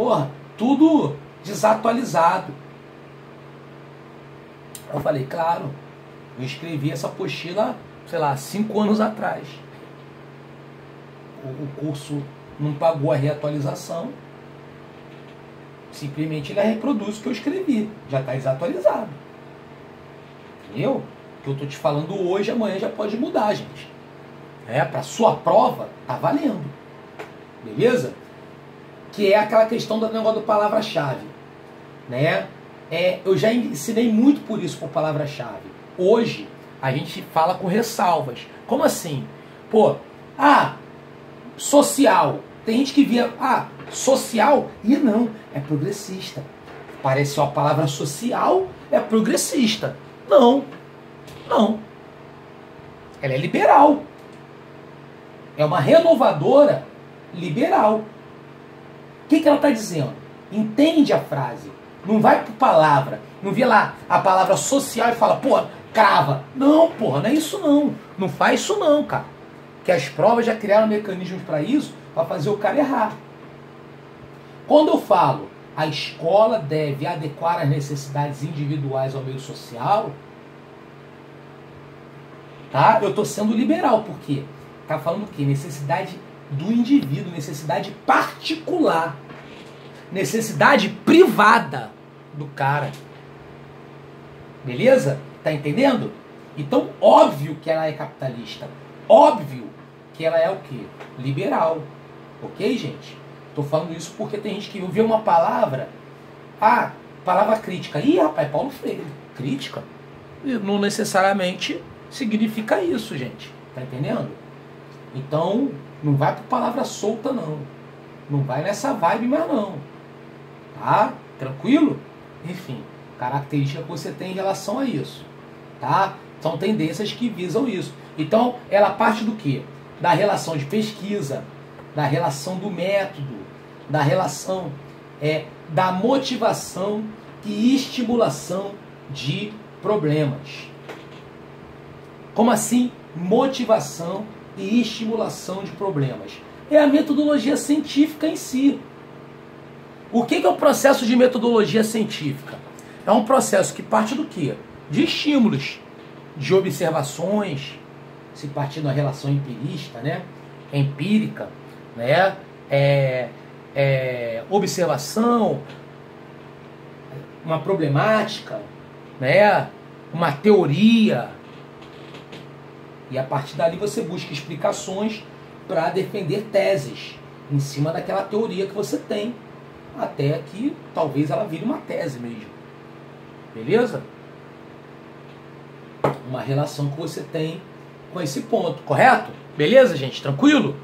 porra, tudo desatualizado. Eu falei, claro, eu escrevi essa apostila, sei lá, 5 anos atrás. O curso não pagou a reatualização, simplesmente ele reproduz o que eu escrevi, já está desatualizado. Entendeu? O que eu estou te falando hoje, amanhã já pode mudar, gente. Para sua prova, tá valendo. Beleza? Que é aquela questão do negócio do palavra-chave. Né? Eu já ensinei muito por isso, por palavra-chave. Hoje, a gente fala com ressalvas. Como assim? Pô, social. Tem gente que via, social? E não, é progressista. Parece só a palavra social é progressista. Não. Ela é liberal. É uma renovadora liberal. O que ela está dizendo? Entende a frase. Não vai por palavra. Não vê lá a palavra social e fala, pô, crava. Não, porra, não é isso não. Não faz isso não, cara. Que as provas já criaram mecanismos para isso, para fazer o cara errar. Quando eu falo a escola deve adequar as necessidades individuais ao meio social, tá? Eu estou sendo liberal, por quê? Está falando o quê? Necessidade do indivíduo, necessidade particular, necessidade privada do cara. Beleza? Tá entendendo? Então, óbvio que ela é capitalista. Óbvio que ela é o quê? Liberal. Ok, gente? Tô falando isso porque tem gente que ouviu uma palavra, palavra crítica. Ih, rapaz, Paulo Freire. Crítica? Não necessariamente significa isso, gente. Tá entendendo? Então, não vai por palavra solta, não. Não vai nessa vibe mais, não. Tá? Tranquilo? Enfim, característica que você tem em relação a isso. Tá? São tendências que visam isso. Então, ela parte do quê? Da relação de pesquisa, da relação do método, da relação da motivação e estimulação de problemas. Como assim? Motivação e estimulação de problemas. É a metodologia científica em si. O que é o processo de metodologia científica? É um processo que parte do quê? De estímulos, de observações, se partir da relação empirista, né? Empírica, né? Observação, uma problemática, né? Uma teoria. E a partir dali você busca explicações para defender teses em cima daquela teoria que você tem, até que talvez ela vire uma tese mesmo. Beleza? Uma relação que você tem com esse ponto, correto? Beleza, gente? Tranquilo?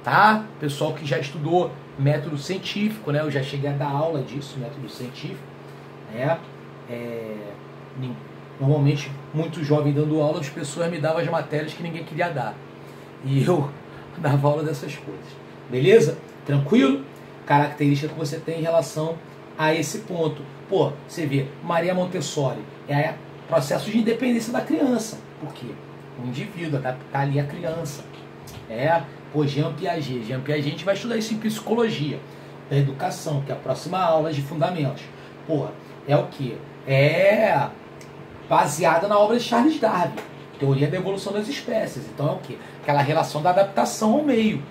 Tá? Pessoal que já estudou método científico, né? Eu já cheguei a dar aula disso, método científico, né? Normalmente, muito jovem dando aula, as pessoas me davam as matérias que ninguém queria dar. E eu dava aula dessas coisas. Beleza? Tranquilo? Característica que você tem em relação a esse ponto. Pô, você vê, Maria Montessori é processo de independência da criança. Por quê? O indivíduo, adaptar ali a criança. Jean Piaget. Jean Piaget, a gente vai estudar isso em psicologia da educação, que é a próxima aula de fundamentos. Porra, é o quê? Baseada na obra de Charles Darwin, Teoria da Evolução das Espécies. Então é o quê? Aquela relação da adaptação ao meio.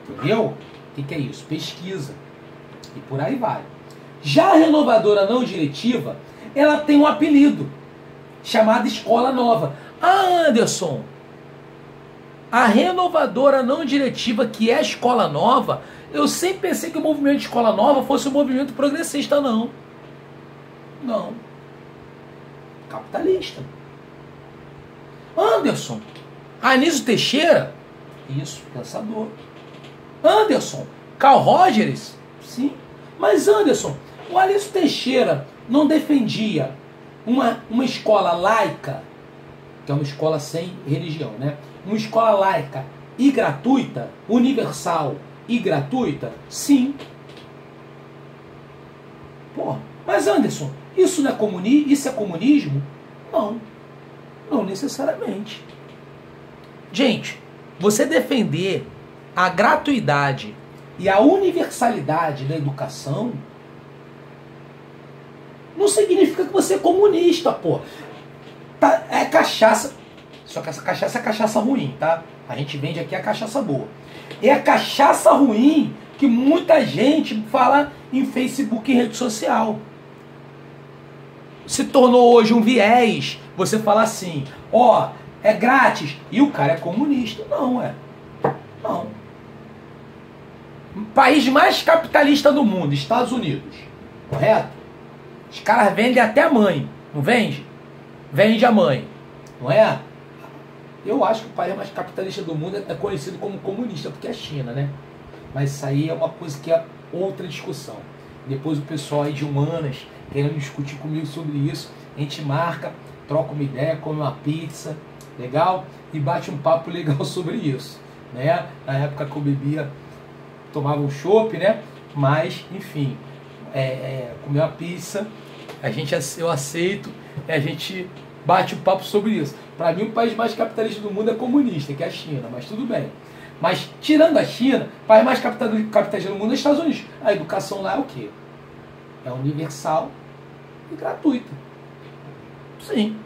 Entendeu? O que é isso? Pesquisa. E por aí vai. Já a renovadora não diretiva, ela tem um apelido, chamado Escola Nova. Anderson, a renovadora não diretiva, que é a Escola Nova, eu sempre pensei que o movimento de Escola Nova fosse um movimento progressista. Não. Não. Capitalista. Anderson, Anísio Teixeira? Isso, pensador. Anderson, Carl Rogers? Sim. Mas Anderson, o Anísio Teixeira não defendia uma escola laica, que é uma escola sem religião, né? Uma escola laica e gratuita, universal e gratuita? Sim. Porra, mas Anderson, isso não é comunismo? Isso é comunismo? Não. Não necessariamente. Gente, você defender a gratuidade E a universalidade da educação não significa que você é comunista, pô. Tá, é cachaça. Só que essa cachaça é cachaça ruim, tá? A gente vende aqui a cachaça boa. É a cachaça ruim que muita gente fala em Facebook e rede social. Se tornou hoje um viés você falar assim, ó, é grátis e o cara é comunista. Não, não. O país mais capitalista do mundo, Estados Unidos, correto? Os caras vendem até a mãe, não vende? Vende a mãe, não é? Eu acho que o país mais capitalista do mundo é conhecido como comunista, porque é a China, né? Mas isso aí é uma coisa que é outra discussão. Depois o pessoal aí de humanas querendo discutir comigo sobre isso, a gente marca, troca uma ideia, come uma pizza, legal? E bate um papo legal sobre isso, né? Na época que eu bebia, tomava um chopp, né? Mas, enfim, comer uma pizza, eu aceito, a gente bate um papo sobre isso. Para mim, o país mais capitalista do mundo é comunista, que é a China, mas tudo bem. Mas, tirando a China, o país mais capitalista do mundo é os Estados Unidos. A educação lá é o quê? É universal e gratuita. Sim.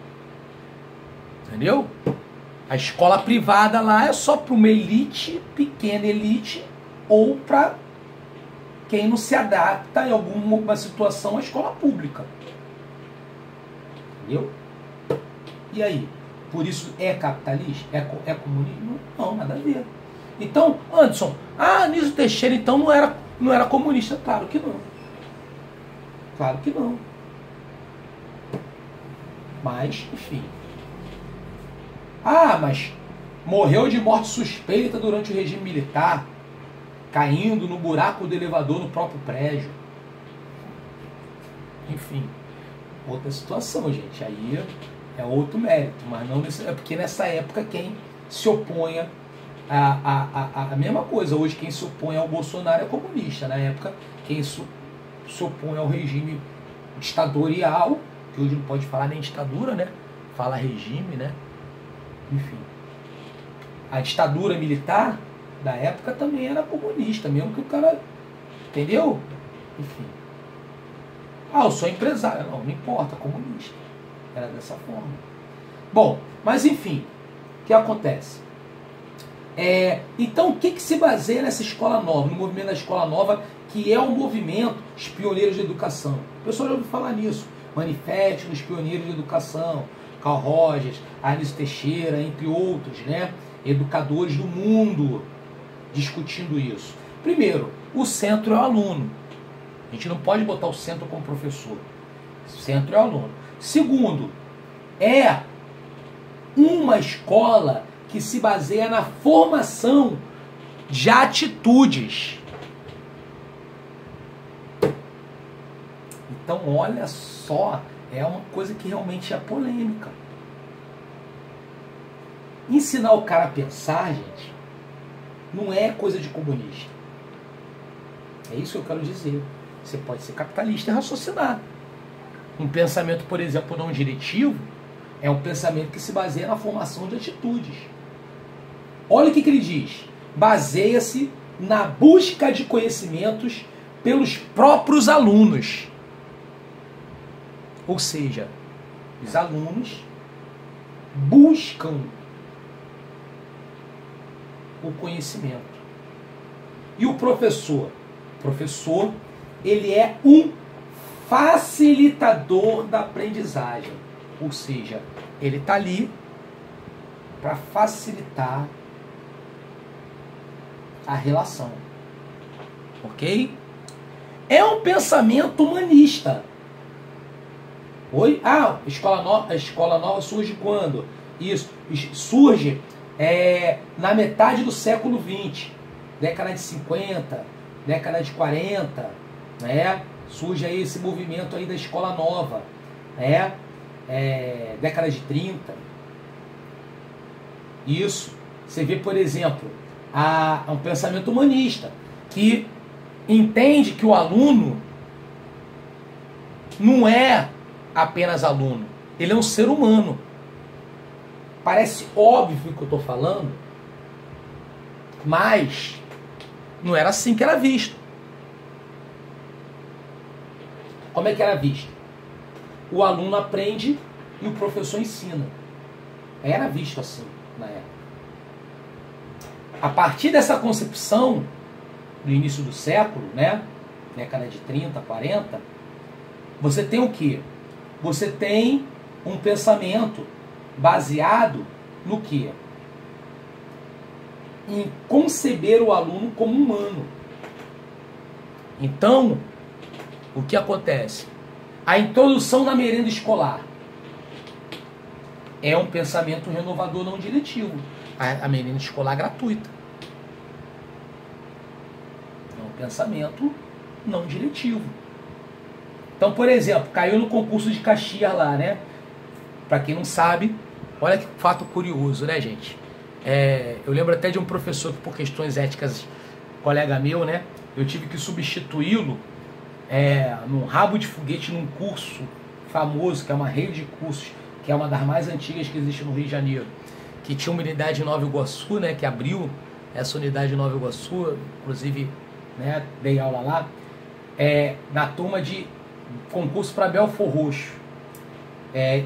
Entendeu? A escola privada lá é só para uma elite, pequena elite, ou para quem não se adapta em alguma situação à escola pública. Entendeu? E aí? Por isso é capitalista? É comunismo? Não, nada a ver. Então, Anderson, Anísio Teixeira então não era comunista? Claro que não. Claro que não. Mas, enfim. Mas morreu de morte suspeita durante o regime militar, caindo no buraco do elevador no próprio prédio. Enfim, outra situação, gente. Aí é outro mérito, mas não é porque nessa época quem se opunha a mesma coisa. Hoje quem se opõe ao Bolsonaro é comunista. Na época quem se opõe ao regime ditatorial, que hoje não pode falar nem ditadura, né? Fala regime, né? Enfim. A ditadura militar da época também era comunista, mesmo que o cara... Entendeu? Enfim. Eu sou empresário. Não importa, comunista. Era dessa forma. Bom, mas enfim, o que acontece? Então, o que se baseia nessa escola nova, no movimento da escola nova, que é o movimento dos pioneiros de educação? O pessoal já ouviu falar nisso. Manifesto dos pioneiros de educação, Carl Rogers, Anísio Teixeira, entre outros, né? Educadores do mundo discutindo isso. Primeiro, o centro é o aluno. A gente não pode botar o centro como professor. O centro é o aluno. Segundo, é uma escola que se baseia na formação de atitudes. Então, olha só, é uma coisa que realmente é polêmica. Ensinar o cara a pensar, gente, não é coisa de comunista. É isso que eu quero dizer. Você pode ser capitalista e raciocinar. Um pensamento, por exemplo, não diretivo, é um pensamento que se baseia na formação de atitudes. Olha o que ele diz. Baseia-se na busca de conhecimentos pelos próprios alunos. Ou seja, os alunos buscam o conhecimento. E o professor? O professor, ele é um facilitador da aprendizagem. Ou seja, ele está ali para facilitar a relação. Ok? É um pensamento humanista. Oi? A escola nova surge quando? Isso surge na metade do século XX, década de 50, década de 40, né? Surge aí esse movimento aí da escola nova, né? Década de 30. Isso. Você vê, por exemplo, um pensamento humanista que entende que o aluno não é apenas aluno, ele é um ser humano. Parece óbvio o que eu estou falando, mas Não era assim que era visto. Como é que era visto? O aluno aprende e o professor ensina. Era visto assim na época. A partir dessa concepção, no início do século, né? Década de 30, 40, você tem o quê? Você tem um pensamento baseado no quê? Em conceber o aluno como humano. Então, o que acontece? A introdução na merenda escolar é um pensamento renovador não diretivo. A merenda escolar gratuita. É um pensamento não diretivo. Então, por exemplo, caiu no concurso de Caxias lá, né? Para quem não sabe, olha que fato curioso, né, gente? Eu lembro até de um professor que, por questões éticas, colega meu, né? Eu tive que substituí-lo num rabo de foguete num curso famoso, que é uma rede de cursos, que é uma das mais antigas que existe no Rio de Janeiro, que tinha uma unidade em Nova Iguaçu, né? Que abriu essa unidade em Nova Iguaçu, inclusive, né? Dei aula lá, na turma de concurso para Belfor Roxo.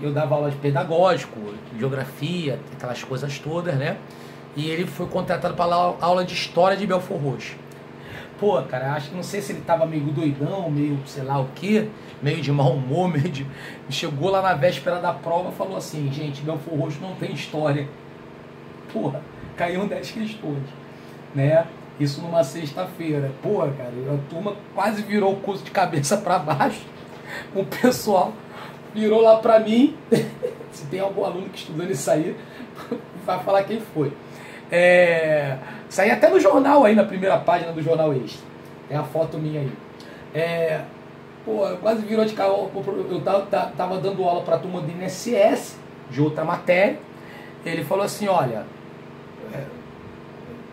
Eu dava aula de pedagógico, geografia, aquelas coisas todas, né? E ele foi contratado para aula de história de Belfor Roxo. Pô, cara, acho que não sei se ele tava meio doidão, meio sei lá o quê, meio de mau humor, chegou lá na véspera da prova e falou assim: gente, Belfor Roxo não tem história. Porra, caíram 10 questões, né? Isso numa sexta-feira. Porra, cara, a turma quase virou o curso de cabeça para baixo. O pessoal virou lá pra mim. Se tem algum aluno que estudando isso aí, vai falar quem foi. Saí até no jornal aí, na primeira página do Jornal Extra. Tem a foto minha aí. Quase virou de carro. Eu tava dando aula pra turma do INSS, de outra matéria. Ele falou assim: olha,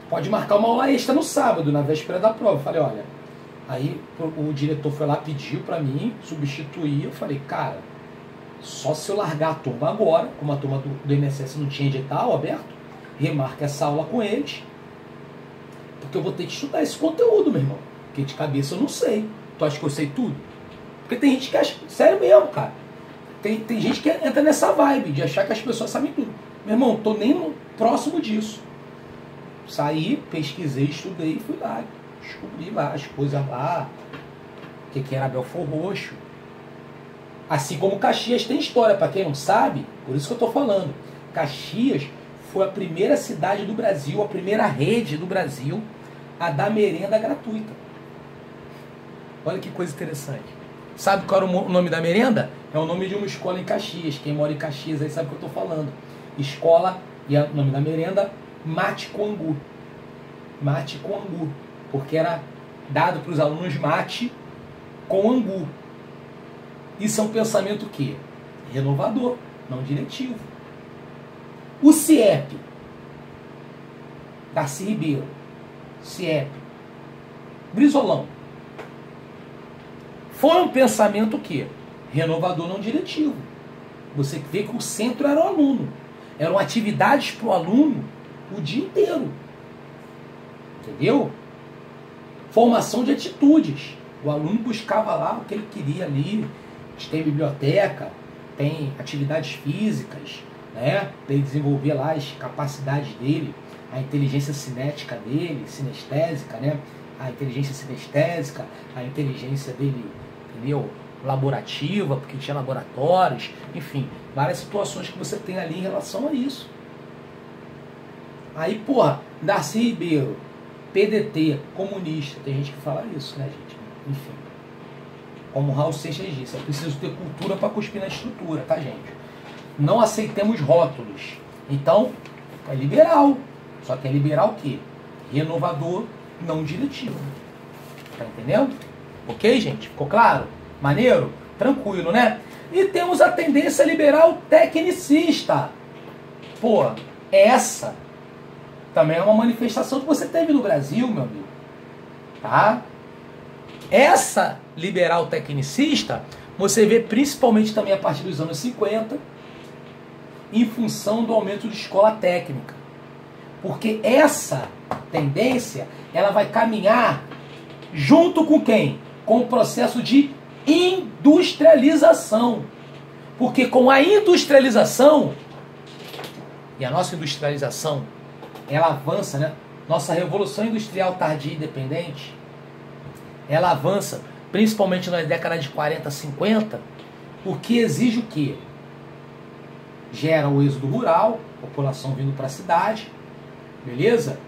pode marcar uma aula extra no sábado, na véspera da prova. Eu falei: olha. Aí o diretor foi lá, pediu pra mim substituir. Eu falei: cara, só se eu largar a turma agora, como a turma do INSS não tinha edital aberto, remarca essa aula com eles, porque eu vou ter que estudar esse conteúdo, meu irmão, porque de cabeça eu não sei. Tu acha que eu sei tudo? Porque tem gente que acha, sério mesmo, cara, tem gente que entra nessa vibe de achar que as pessoas sabem tudo. Meu irmão, tô nem próximo disso. Saí, pesquisei, estudei e fui lá, descobri lá as coisas lá, o que era Belfor Roxo. Assim como Caxias tem história, para quem não sabe, por isso que eu estou falando. Caxias foi a primeira cidade do Brasil, a primeira rede do Brasil a dar merenda gratuita. Olha que coisa interessante. Sabe qual era o nome da merenda? É o nome de uma escola em Caxias. Quem mora em Caxias aí sabe o que eu estou falando. Escola, e o nome da merenda, Mate com Angu. Mate com Angu. Porque era dado para os alunos mate com angu. Isso é um pensamento que renovador, não diretivo. O CIEP, Darcy Ribeiro, CIEP, Brizolão, foi um pensamento que renovador, não diretivo. Você vê que o centro era o aluno, eram atividades para o aluno o dia inteiro, entendeu? Formação de atitudes. O aluno buscava lá o que ele queria ali. Tem biblioteca, tem atividades físicas, né? Ele desenvolver lá as capacidades dele, a inteligência cinética dele, sinestésica, né? A inteligência sinestésica, a inteligência dele, entendeu? Laborativa, porque tinha laboratórios, enfim, várias situações que você tem ali em relação a isso. Aí, porra, Darcy Ribeiro, PDT, comunista, tem gente que fala isso, né, gente? Enfim. Como o Raul Seixas disse, é preciso ter cultura para cuspir na estrutura, tá, gente? Não aceitemos rótulos. Então, é liberal. Só que é liberal o quê? Renovador, não diretivo. Tá entendendo? Ok, gente? Ficou claro? Maneiro? Tranquilo, né? E temos a tendência liberal tecnicista. Pô, essa também é uma manifestação que você teve no Brasil, meu amigo. Tá? Essa liberal tecnicista, você vê principalmente também a partir dos anos 50, em função do aumento de escola técnica. Porque essa tendência, ela vai caminhar junto com quem? Com o processo de industrialização. Porque com a industrialização, e a nossa industrialização, ela avança, né? Nossa revolução industrial tardia e dependente, ela avança principalmente nas décadas de 40, 50, porque exige o quê? Gera o êxodo rural, população vindo para a cidade, beleza?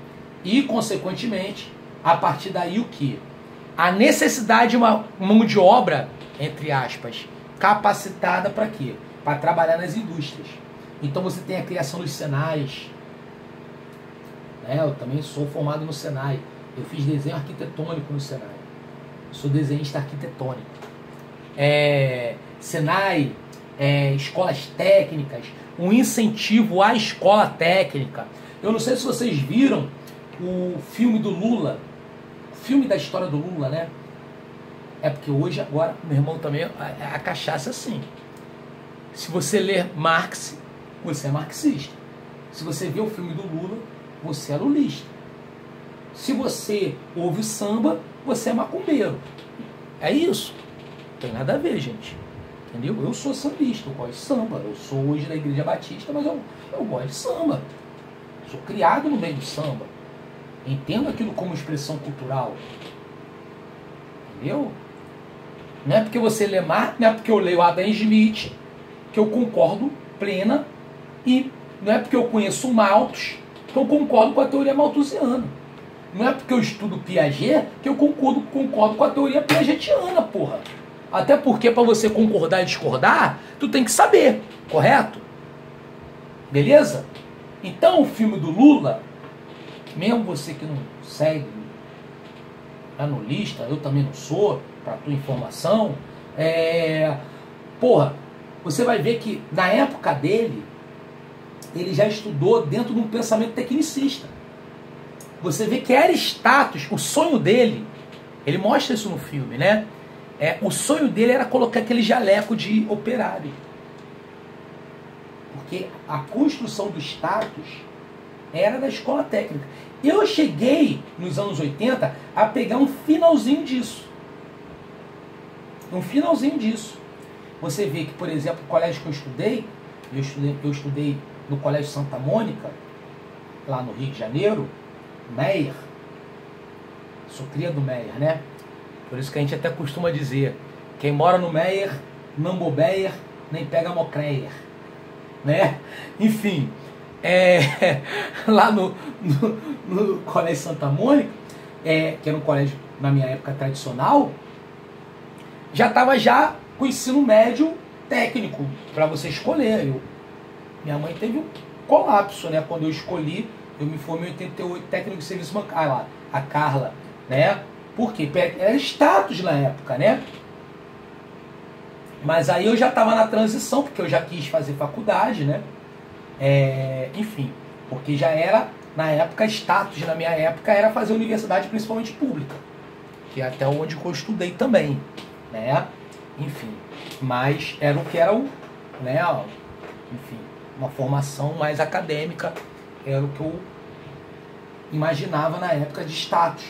E, consequentemente, a partir daí o quê? A necessidade de uma mão de obra, entre aspas, capacitada para quê? Para trabalhar nas indústrias. Então você tem a criação dos Senais. Né? Eu também sou formado no Senai. Eu fiz desenho arquitetônico no Senai. Eu sou desenhista arquitetônico. Senai, escolas técnicas, um incentivo à escola técnica. Eu não sei se vocês viram o filme do Lula, o filme da história do Lula, né? É porque hoje, agora, meu irmão também, a cachaça é assim. Se você ler Marx, você é marxista. Se você vê o filme do Lula, você é lulista. Se você ouve samba, você é macumbeiro. É isso. Não tem nada a ver, gente. Entendeu? Eu sou sambista, eu gosto de samba. Eu sou hoje da Igreja Batista, mas eu gosto de samba. Sou criado no meio do samba. Entendo aquilo como expressão cultural. Entendeu? Não é porque você lê Marx, não é porque eu leio Adam Smith, que eu concordo plena, e não é porque eu conheço Malthus que eu concordo com a teoria malthusiana. Não é porque eu estudo Piaget que eu concordo com a teoria piagetiana, porra. Até porque para você concordar e discordar, tu tem que saber, correto? Beleza? Então o filme do Lula, mesmo você que não segue, é lulista, eu também não sou, para tua informação, porra, você vai ver que na época dele, ele já estudou dentro de um pensamento tecnicista. Você vê que Aristóteles, o sonho dele, ele mostra isso no filme, né? O sonho dele era colocar aquele jaleco de operário. Porque a construção do status era da escola técnica. Eu cheguei, nos anos 80, a pegar um finalzinho disso. Um finalzinho disso. Você vê que, por exemplo, o colégio que eu estudei no Colégio Santa Mônica, lá no Rio de Janeiro, Meyer. Sou cria do Meyer, né? Por isso que a gente até costuma dizer, quem mora no Meyer, não bobeia, nem pega mocreia. Né? Enfim, lá no Colégio Santa Mônica, que era um colégio, na minha época, tradicional, já estava já com o ensino médio técnico, para você escolher. Minha mãe teve um colapso, né? Quando eu escolhi, eu me formei em 88, técnico de serviço bancário, lá, a Carla, né? Por quê? Era status na época, né? Mas aí eu já estava na transição, porque eu já quis fazer faculdade, né? Enfim, porque já era, na época, status, na minha época, era fazer universidade, principalmente pública, que é até onde eu estudei também, né? Enfim, mas era o que era o, né? Enfim, uma formação mais acadêmica, era o que eu imaginava na época de status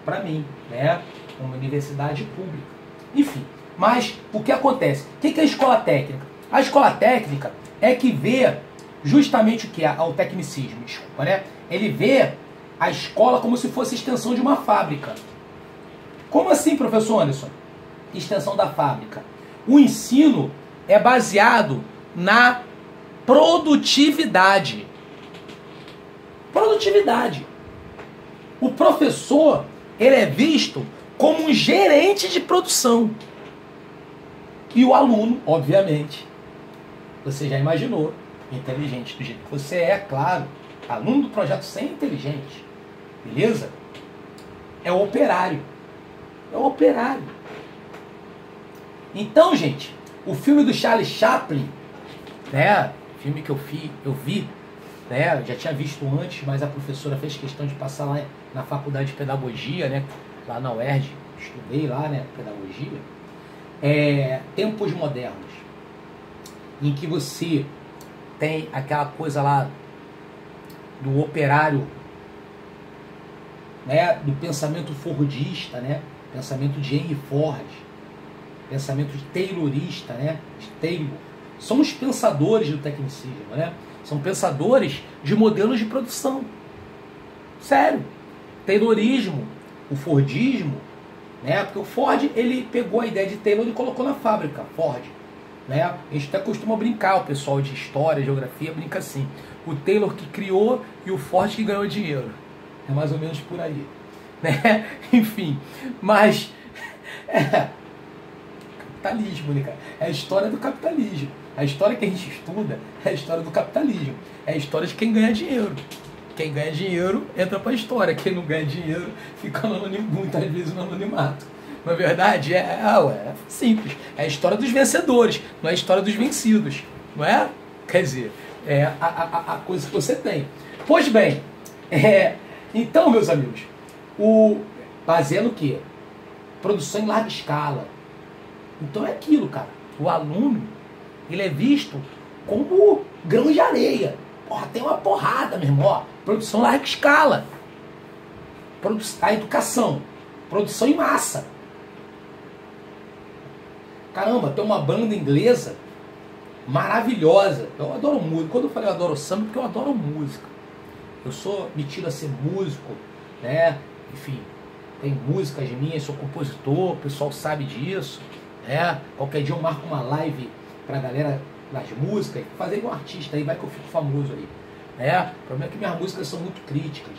para mim, né? Uma universidade pública. Enfim, mas o que acontece? O que é a escola técnica? A escola técnica é que vê justamente o que é o tecnicismo, desculpa, né? Ele vê a escola como se fosse extensão de uma fábrica. Como assim, professor Anderson? Extensão da fábrica. O ensino é baseado na produtividade. Produtividade. O professor, ele é visto como um gerente de produção. E o aluno, obviamente, você já imaginou, inteligente do jeito que você é, claro, aluno do projeto 100 inteligente, beleza? É o operário. É o operário. Então, gente, o filme do Charlie Chaplin, né? Filme que eu vi, né? Eu já tinha visto antes, mas a professora fez questão de passar lá na faculdade de pedagogia, né? Lá na UERJ, estudei lá, né? Pedagogia. Tempos modernos, em que você tem aquela coisa lá do operário, né, do pensamento fordista, né, pensamento de Henry Ford, pensamento de taylorista, né, de Taylor. São os pensadores do tecnicismo, né? São pensadores de modelos de produção. Sério. Taylorismo, o Fordismo, né? Porque o Ford, ele pegou a ideia de Taylor e colocou na fábrica, Ford. Né? A gente até costuma brincar, o pessoal de história, geografia, brinca assim. O Taylor que criou e o Ford que ganhou dinheiro. É mais ou menos por aí. Né? Enfim, mas... capitalismo, né, cara? É a história do capitalismo. A história que a gente estuda é a história do capitalismo. É a história de quem ganha dinheiro. Quem ganha dinheiro entra para a história. Quem não ganha dinheiro fica no muitas vezes no anonimato. Na verdade, é simples. É a história dos vencedores, não é a história dos vencidos. Não é? Quer dizer, é a coisa que você tem. Pois bem, então, meus amigos, baseando o quê? Produção em larga escala. Então é aquilo, cara. O aluno, ele é visto como grão de areia. Porra, tem uma porrada, meu irmão. Ó, produção em larga escala. A educação. Produção em massa. Caramba, tem uma banda inglesa maravilhosa. Eu adoro música. Quando eu falei eu adoro samba, porque eu adoro música. Eu sou metido a ser músico, né? Enfim, tem músicas minhas, sou compositor, o pessoal sabe disso. Qualquer dia eu marco uma live pra galera das músicas, fazer igual artista aí, vai que eu fico famoso aí. O problema é que minhas músicas são muito críticas,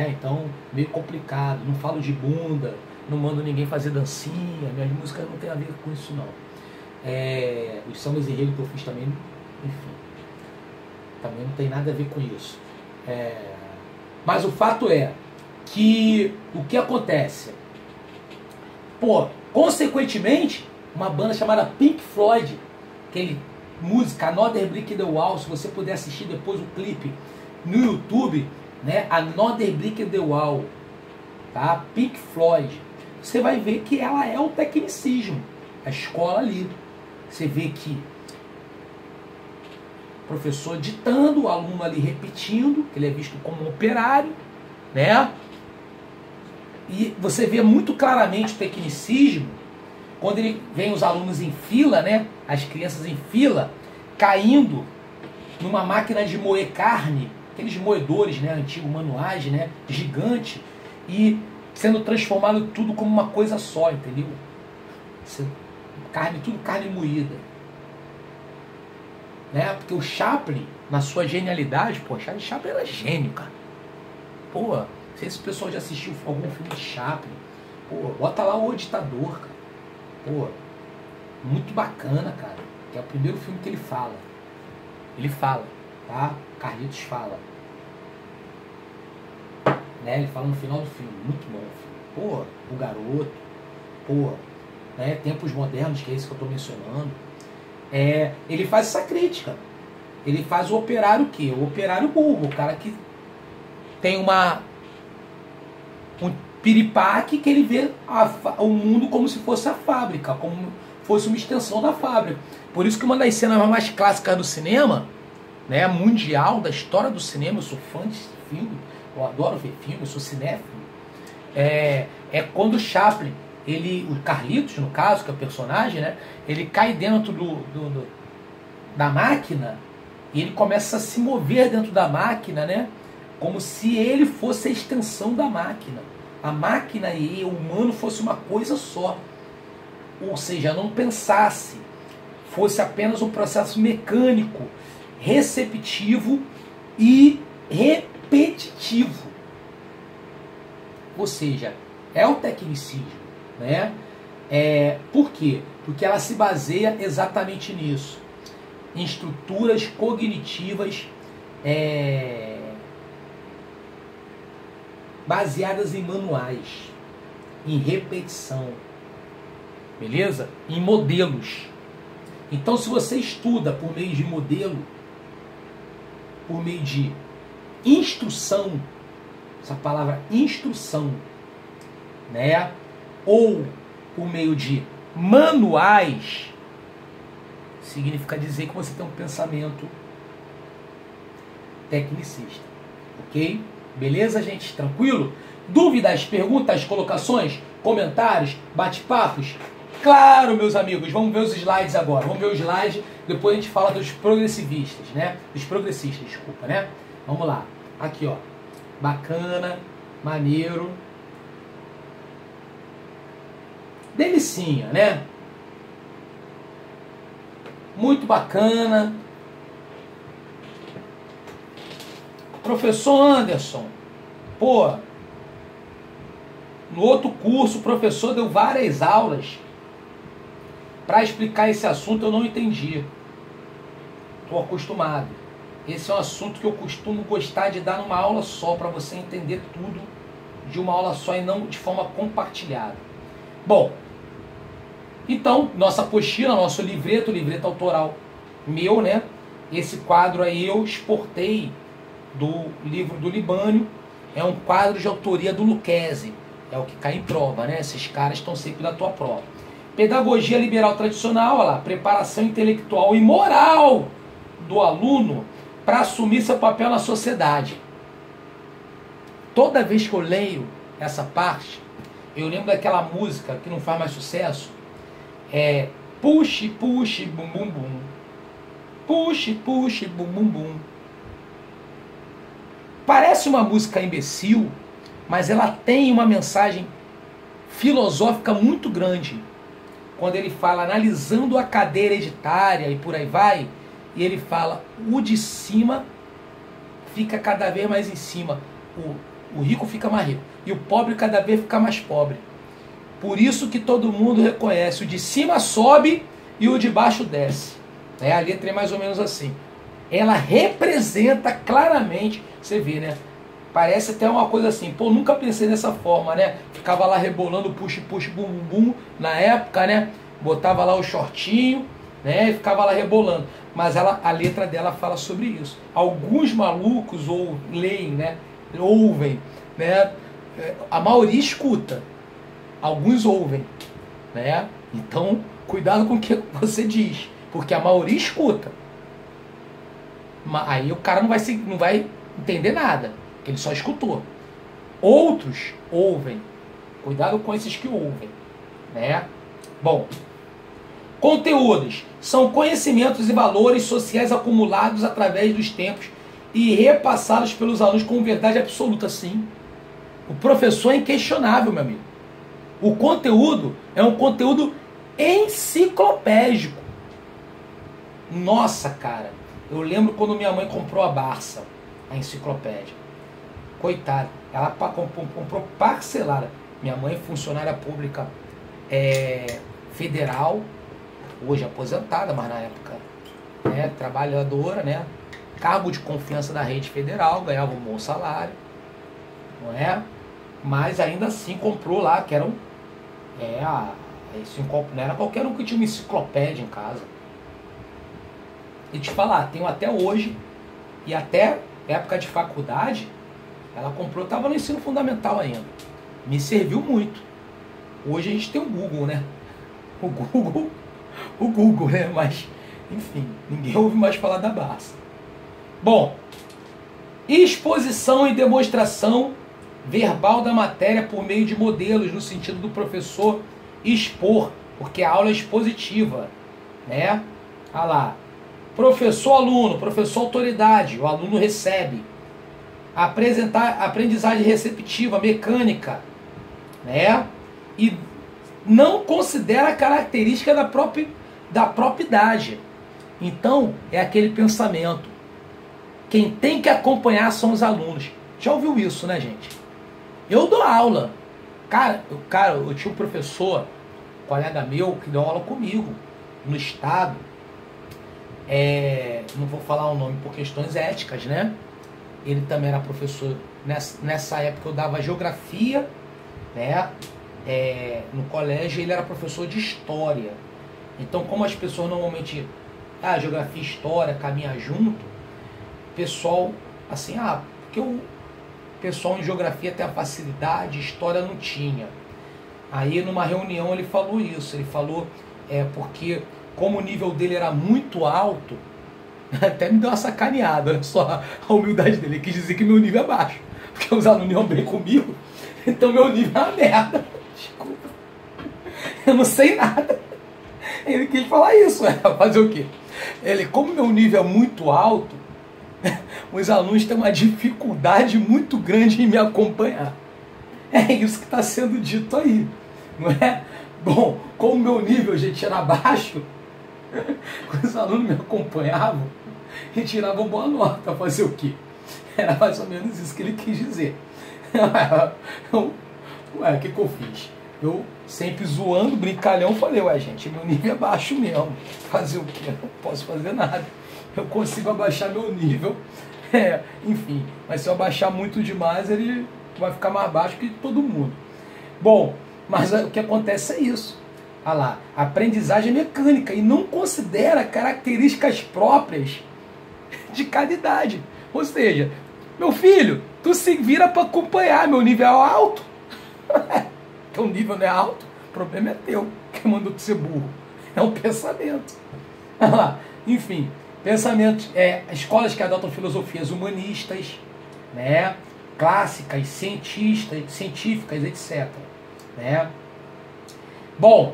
então meio complicado, não falo de bunda, não mando ninguém fazer dancinha, minhas músicas não tem a ver com isso não. Os sambas enredo que eu fiz também, enfim, também não tem nada a ver com isso. Mas o fato é que o que acontece? Consequentemente, uma banda chamada Pink Floyd, aquele música Another Brick in the Wall, se você puder assistir depois o clipe no YouTube, né? Another Brick in the Wall, tá? Pink Floyd, você vai ver que ela é o tecnicismo, a escola ali. Você vê que o professor ditando, o aluno ali repetindo, ele é visto como um operário, né? E você vê muito claramente o tecnicismo quando ele vem os alunos em fila, né? As crianças em fila, caindo numa máquina de moer carne, aqueles moedores, né? Antigos manuais, né? Gigante, e sendo transformado tudo como uma coisa só, entendeu? Tudo carne moída. Né? Porque o Chaplin, na sua genialidade, Charlie Chaplin era gênio, cara. Não sei se o pessoal já assistiu algum filme de Chaplin. Bota lá O Ditador, cara. Muito bacana, cara. Que é o primeiro filme que ele fala. Ele fala, tá? Carlitos fala. Né? Ele fala no final do filme. Muito bom o filme. O Garoto. Né? Tempos Modernos, que é esse que eu tô mencionando. Ele faz essa crítica. Ele faz o operário o quê? O operário burro. O cara que tem um piripaque, que ele vê o mundo como se fosse a fábrica, como fosse uma extensão da fábrica. Por isso que uma das cenas mais clássicas do cinema, né, mundial, da história do cinema, eu sou fã de filme, eu adoro ver filme, eu sou cinéfilo, é quando o Chaplin, o Carlitos, no caso, que é o personagem, né, ele cai dentro da máquina e ele começa a se mover dentro da máquina, né, como se ele fosse a extensão da máquina. A máquina e o humano fosse uma coisa só. Ou seja, não pensasse, fosse apenas um processo mecânico, receptivo e repetitivo. Ou seja, é o tecnicismo, né? Por quê? Porque ela se baseia exatamente nisso. Em estruturas cognitivas baseadas em manuais, em repetição, beleza? Em modelos. Então, se você estuda por meio de modelo, por meio de instrução, essa palavra instrução, né? Ou por meio de manuais, significa dizer que você tem um pensamento tecnicista. Ok? Beleza, gente? Tranquilo? Dúvidas, perguntas, colocações, comentários, bate-papos? Claro, meus amigos, vamos ver os slides agora. Vamos ver os slides, depois a gente fala dos progressivistas, né? Dos progressistas, desculpa, né? Vamos lá. Aqui, ó. Bacana, maneiro. Delicinha, né? Muito bacana. Professor Anderson, pô, no outro curso o professor deu várias aulas para explicar esse assunto, eu não entendi. Estou acostumado. Esse é um assunto que eu costumo gostar de dar numa aula só, para você entender tudo de uma aula só e não de forma compartilhada. Bom, então, nossa apostila, nosso livreto autoral meu, né? Esse quadro aí eu exportei do livro do Libânio. É um quadro de autoria do Lucchesi. É o que cai em prova, né? Esses caras estão sempre na tua prova. Pedagogia liberal tradicional, olha lá, preparação intelectual e moral do aluno para assumir seu papel na sociedade. Toda vez que eu leio essa parte, eu lembro daquela música que não faz mais sucesso. É puxe, puxe, bum, bum, bum. Puxe, puxe, bum, bum, bum. Parece uma música imbecil, mas ela tem uma mensagem filosófica muito grande. Quando ele fala analisando a cadeia hereditária e por aí vai, e ele fala, o de cima fica cada vez mais em cima, o rico fica mais rico, e o pobre cada vez fica mais pobre. Por isso que todo mundo reconhece, o de cima sobe e o de baixo desce. A letra é mais ou menos assim. Ela representa claramente, você vê, né? Parece até uma coisa assim, pô, nunca pensei dessa forma, né? Ficava lá rebolando push, push, bum, bum, bum, na época, né? Botava lá o shortinho, né? E ficava lá rebolando. Mas a letra dela fala sobre isso. Alguns malucos leem, né? Ouvem, né? A maioria escuta. Alguns ouvem, né? Então, cuidado com o que você diz, porque a maioria escuta. Aí o cara não vai entender nada, porque ele só escutou. Outros ouvem. Cuidado com esses que ouvem, né? Bom, conteúdos são conhecimentos e valores sociais acumulados através dos tempos e repassados pelos alunos com verdade absoluta, sim. O professor é inquestionável, meu amigo. O conteúdo é um conteúdo enciclopédico. Nossa, cara. Eu lembro quando minha mãe comprou a Barça, a enciclopédia. Coitada, ela comprou parcelada. Minha mãe é funcionária pública federal, hoje aposentada, mas na época trabalhadora, né? Cargo de confiança da rede federal, ganhava um bom salário, não é? Mas ainda assim comprou lá, que era não era qualquer um que tinha uma enciclopédia em casa. E te falar, tenho até hoje, e até época de faculdade, ela comprou, estava no ensino fundamental ainda. Me serviu muito. Hoje a gente tem o Google, né? O Google, né? Mas, enfim, ninguém ouve mais falar da Barça. Bom, exposição e demonstração verbal da matéria por meio de modelos, no sentido do professor expor, porque a aula é expositiva, né? Olha lá. Professor-aluno, professor-autoridade, o aluno recebe. Apresentar aprendizagem receptiva, mecânica, né? E não considera a característica da própria idade. Então, é aquele pensamento. Quem tem que acompanhar são os alunos. Já ouviu isso, né, gente? Eu dou aula. Cara, eu tinha um professor, colega meu, que deu aula comigo, no estado. Não vou falar o nome por questões éticas, né? Ele também era professor. Nessa época eu dava geografia, né? No colégio ele era professor de história. Então, como as pessoas normalmente, geografia e história caminham junto, pessoal, assim, porque o pessoal em geografia tem a facilidade, história não tinha. Aí numa reunião ele falou isso, ele falou, porque como o nível dele era muito alto, Até me deu uma sacaneada, olha só a humildade dele. Ele quis dizer que meu nível é baixo, porque os alunos iam bem comigo, então meu nível é uma merda. Desculpa. Eu não sei nada. Ele quis falar isso, fazer o quê? Ele, como meu nível é muito alto, os alunos têm uma dificuldade muito grande em me acompanhar. É isso que está sendo dito aí, não é? Bom, como meu nível, gente, era baixo, os alunos me acompanhavam e tiravam boa nota. Fazer o quê? Era mais ou menos isso que ele quis dizer. Ué, o que eu fiz? Eu sempre zoando, brincalhão, falei, ué, gente, meu nível é baixo mesmo. Fazer o quê? Eu não posso fazer nada. Eu consigo abaixar meu nível. Enfim, mas se eu abaixar muito demais, ele vai ficar mais baixo que todo mundo. Bom, mas o que acontece é isso. Olha lá, a aprendizagem é mecânica e não considera características próprias de cada idade. Ou seja, meu filho, tu se vira para acompanhar, meu nível é alto. Teu nível não é alto, o problema é teu. Quem mandou tu ser burro? É um pensamento. Olha lá, enfim, pensamentos, escolas que adotam filosofias humanistas, né, clássicas, científicas, etc. Né? Bom,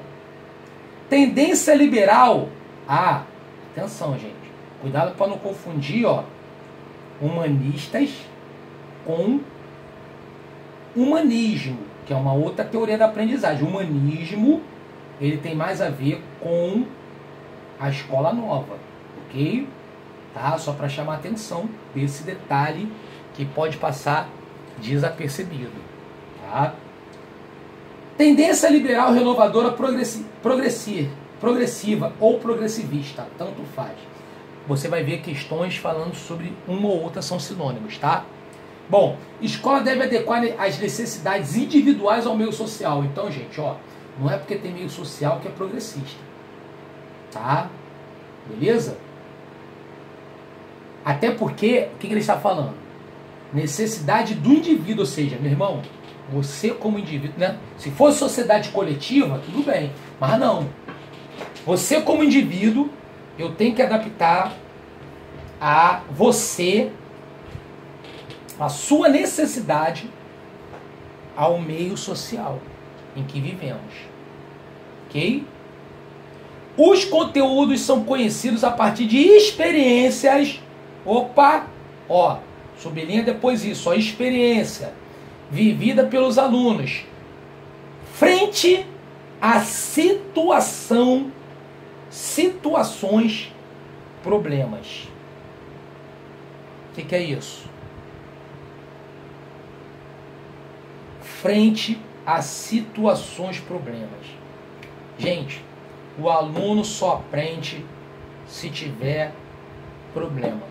tendência liberal. Atenção, gente. Cuidado para não confundir, humanistas com humanismo, que é uma outra teoria da aprendizagem. O humanismo, ele tem mais a ver com a escola nova, ok? Tá? Só para chamar a atenção desse detalhe que pode passar desapercebido, tá? Tendência liberal, renovadora, progressiva ou progressivista, tanto faz. Você vai ver questões falando sobre uma ou outra, são sinônimos, tá? Bom, escola deve adequar as necessidades individuais ao meio social. Então, gente, não é porque tem meio social que é progressista, tá? Beleza? Até porque, o que ele está falando? Necessidade do indivíduo, ou seja, meu irmão, você como indivíduo, né? Se fosse sociedade coletiva, tudo bem, mas não. Você como indivíduo, eu tenho que adaptar a você, a sua necessidade ao meio social em que vivemos. Ok? Os conteúdos são conhecidos a partir de experiências. Sublinha depois isso, experiência vivida pelos alunos frente a situações, problemas. O que é isso? Frente a situações, problemas. Gente, o aluno só aprende se tiver problema.